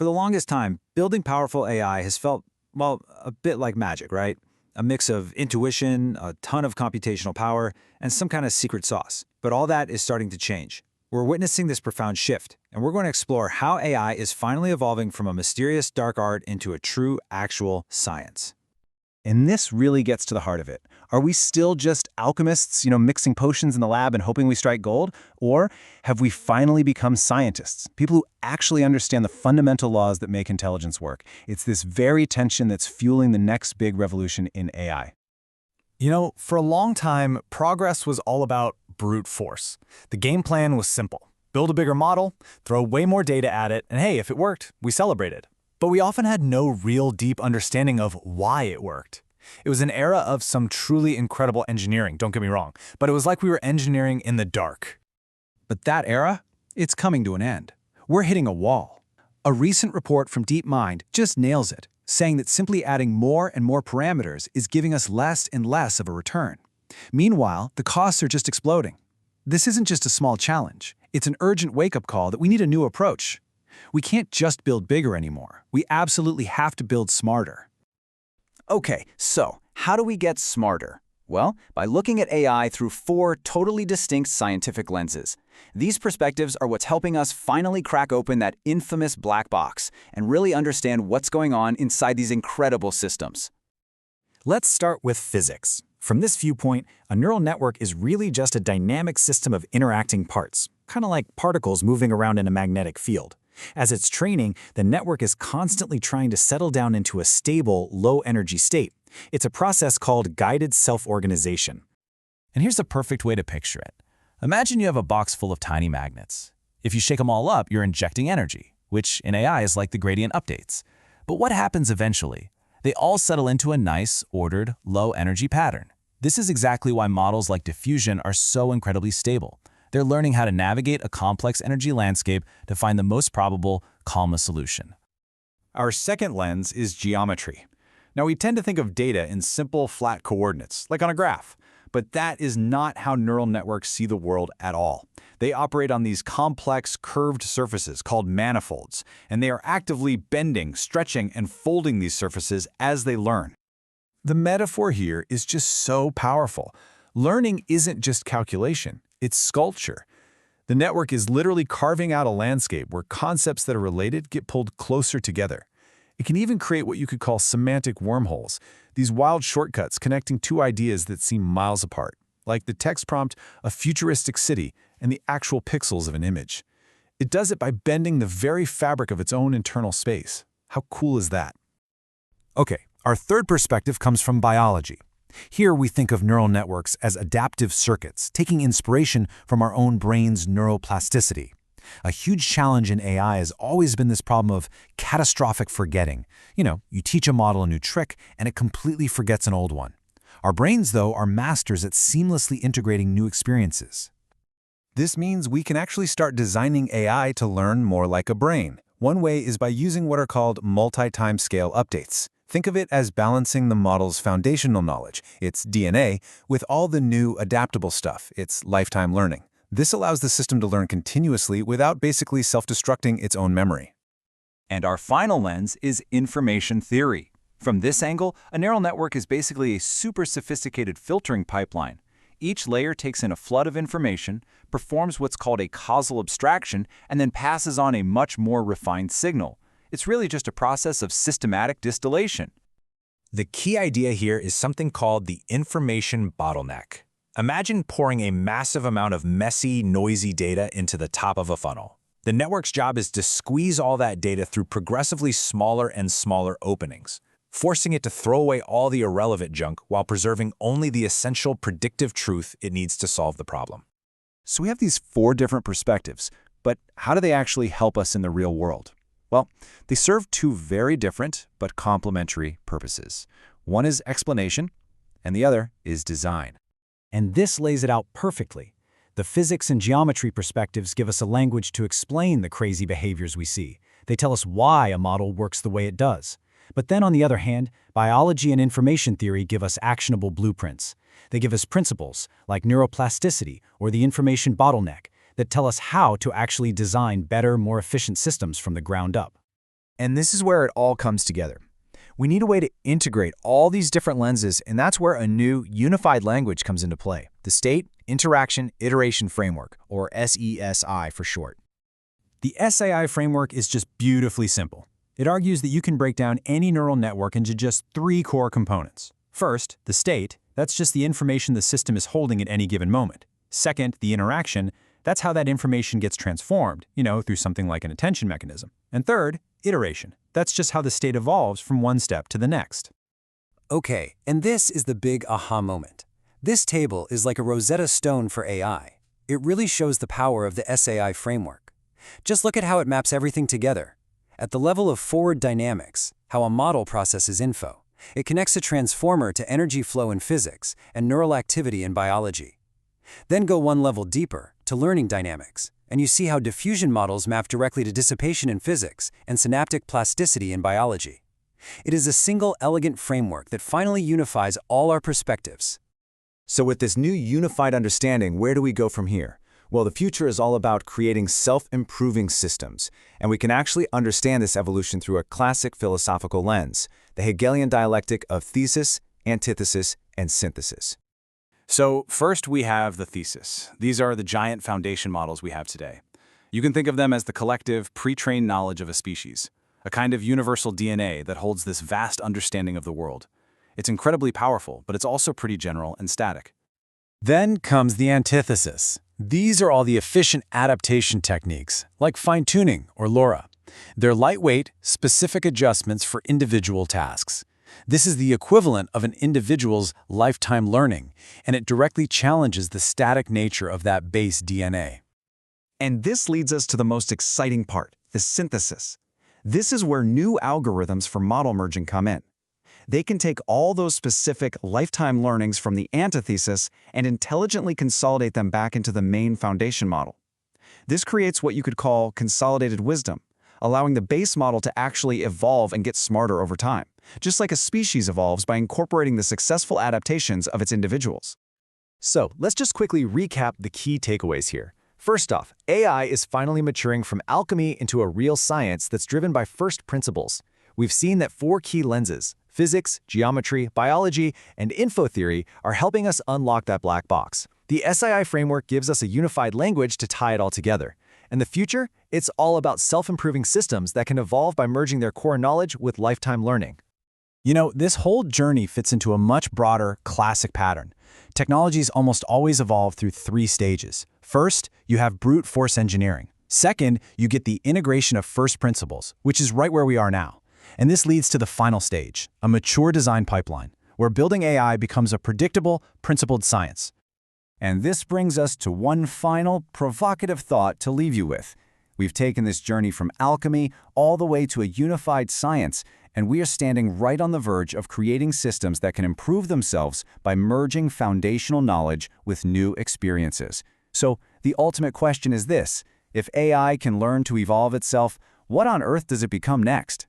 For the longest time, building powerful AI has felt, well, a bit like magic, right? A mix of intuition, a ton of computational power, and some kind of secret sauce. But all that is starting to change. We're witnessing this profound shift, and we're going to explore how AI is finally evolving from a mysterious dark art into a true, actual science. And this really gets to the heart of it. Are we still just alchemists, mixing potions in the lab and hoping we strike gold? Or have we finally become scientists, people who actually understand the fundamental laws that make intelligence work? It's this very tension that's fueling the next big revolution in AI. For a long time, progress was all about brute force. The game plan was simple. Build a bigger model, throw way more data at it, and hey, if it worked, we celebrated. But we often had no real deep understanding of why it worked. It was an era of some truly incredible engineering, don't get me wrong, but it was like we were engineering in the dark. But that era, it's coming to an end. We're hitting a wall. A recent report from DeepMind just nails it, saying that simply adding more and more parameters is giving us less and less of a return. Meanwhile, the costs are just exploding. This isn't just a small challenge. It's an urgent wake-up call that we need a new approach. We can't just build bigger anymore. We absolutely have to build smarter. Okay, so how do we get smarter? Well, by looking at AI through 4 totally distinct scientific lenses. These perspectives are what's helping us finally crack open that infamous black box and really understand what's going on inside these incredible systems. Let's start with physics. From this viewpoint, a neural network is really just a dynamic system of interacting parts, kind of like particles moving around in a magnetic field. As it's training, the network is constantly trying to settle down into a stable, low-energy state. It's a process called guided self-organization. And here's a perfect way to picture it. Imagine you have a box full of tiny magnets. If you shake them all up, you're injecting energy, which in AI is like the gradient updates. But what happens eventually? They all settle into a nice, ordered, low-energy pattern. This is exactly why models like diffusion are so incredibly stable. They're learning how to navigate a complex energy landscape to find the most probable, calmest solution. Our second lens is geometry. Now, we tend to think of data in simple, flat coordinates, like on a graph. But that is not how neural networks see the world at all. They operate on these complex, curved surfaces called manifolds, and they are actively bending, stretching, and folding these surfaces as they learn. The metaphor here is just so powerful. Learning isn't just calculation, it's sculpture. The network is literally carving out a landscape where concepts that are related get pulled closer together. It can even create what you could call semantic wormholes, these wild shortcuts connecting two ideas that seem miles apart, like the text prompt, a futuristic city, and the actual pixels of an image. It does it by bending the very fabric of its own internal space. How cool is that? Okay, our third perspective comes from biology. Here we think of neural networks as adaptive circuits, taking inspiration from our own brain's neuroplasticity. A huge challenge in AI has always been this problem of catastrophic forgetting. You teach a model a new trick, and it completely forgets an old one. Our brains, though, are masters at seamlessly integrating new experiences. This means we can actually start designing AI to learn more like a brain. One way is by using what are called multi-timescale updates. Think of it as balancing the model's foundational knowledge, its DNA, with all the new adaptable stuff, its lifetime learning. This allows the system to learn continuously without basically self-destructing its own memory. And our final lens is information theory. From this angle, a neural network is basically a super sophisticated filtering pipeline. Each layer takes in a flood of information, performs what's called a causal abstraction, and then passes on a much more refined signal. It's really just a process of systematic distillation. The key idea here is something called the information bottleneck. Imagine pouring a massive amount of messy, noisy data into the top of a funnel. The network's job is to squeeze all that data through progressively smaller and smaller openings, forcing it to throw away all the irrelevant junk while preserving only the essential predictive truth it needs to solve the problem. So we have these 4 different perspectives, but how do they actually help us in the real world? Well, they serve 2 very different but complementary purposes. One is explanation, and the other is design. And this lays it out perfectly. The physics and geometry perspectives give us a language to explain the crazy behaviors we see. They tell us why a model works the way it does. But then on the other hand, biology and information theory give us actionable blueprints. They give us principles, like neuroplasticity or the information bottleneck, that tell us how to actually design better, more efficient systems from the ground up. And this is where it all comes together. We need a way to integrate all these different lenses, and that's where a new unified language comes into play, the State Interaction Iteration Framework, or SESI for short. The SAI framework is just beautifully simple. It argues that you can break down any neural network into just 3 core components. First, the state, that's just the information the system is holding at any given moment. Second, the interaction, that's how that information gets transformed, through something like an attention mechanism. And third, iteration, that's just how the state evolves from one step to the next. Okay, and this is the big aha moment. This table is like a Rosetta Stone for AI. It really shows the power of the SAI framework. Just look at how it maps everything together. At the level of forward dynamics, how a model processes info, it connects a transformer to energy flow in physics and neural activity in biology. Then go one level deeper to learning dynamics, and you see how diffusion models map directly to dissipation in physics and synaptic plasticity in biology. It is a single elegant framework that finally unifies all our perspectives. So with this new unified understanding, where do we go from here? Well, the future is all about creating self-improving systems, and we can actually understand this evolution through a classic philosophical lens, the Hegelian dialectic of thesis, antithesis, and synthesis. So first we have the thesis. These are the giant foundation models we have today. You can think of them as the collective, pre-trained knowledge of a species, a kind of universal DNA that holds this vast understanding of the world. It's incredibly powerful, but it's also pretty general and static. Then comes the antithesis. These are all the efficient adaptation techniques, like fine-tuning or LoRa. They're lightweight, specific adjustments for individual tasks. This is the equivalent of an individual's lifetime learning, and it directly challenges the static nature of that base DNA. And this leads us to the most exciting part, the synthesis. This is where new algorithms for model merging come in. They can take all those specific lifetime learnings from the antithesis and intelligently consolidate them back into the main foundation model. This creates what you could call consolidated wisdom, allowing the base model to actually evolve and get smarter over time, just like a species evolves by incorporating the successful adaptations of its individuals. So let's just quickly recap the key takeaways here. First off, AI is finally maturing from alchemy into a real science that's driven by first principles. We've seen that 4 key lenses, physics, geometry, biology, and info theory, are helping us unlock that black box. The SII framework gives us a unified language to tie it all together. In the future, it's all about self-improving systems that can evolve by merging their core knowledge with lifetime learning. This whole journey fits into a much broader, classic pattern. Technologies almost always evolve through 3 stages. First, you have brute force engineering. Second, you get the integration of first principles, which is right where we are now. And this leads to the final stage, a mature design pipeline, where building AI becomes a predictable, principled science. And this brings us to one final, provocative thought to leave you with. We've taken this journey from alchemy all the way to a unified science, and we are standing right on the verge of creating systems that can improve themselves by merging foundational knowledge with new experiences. So the ultimate question is this: if AI can learn to evolve itself, what on earth does it become next?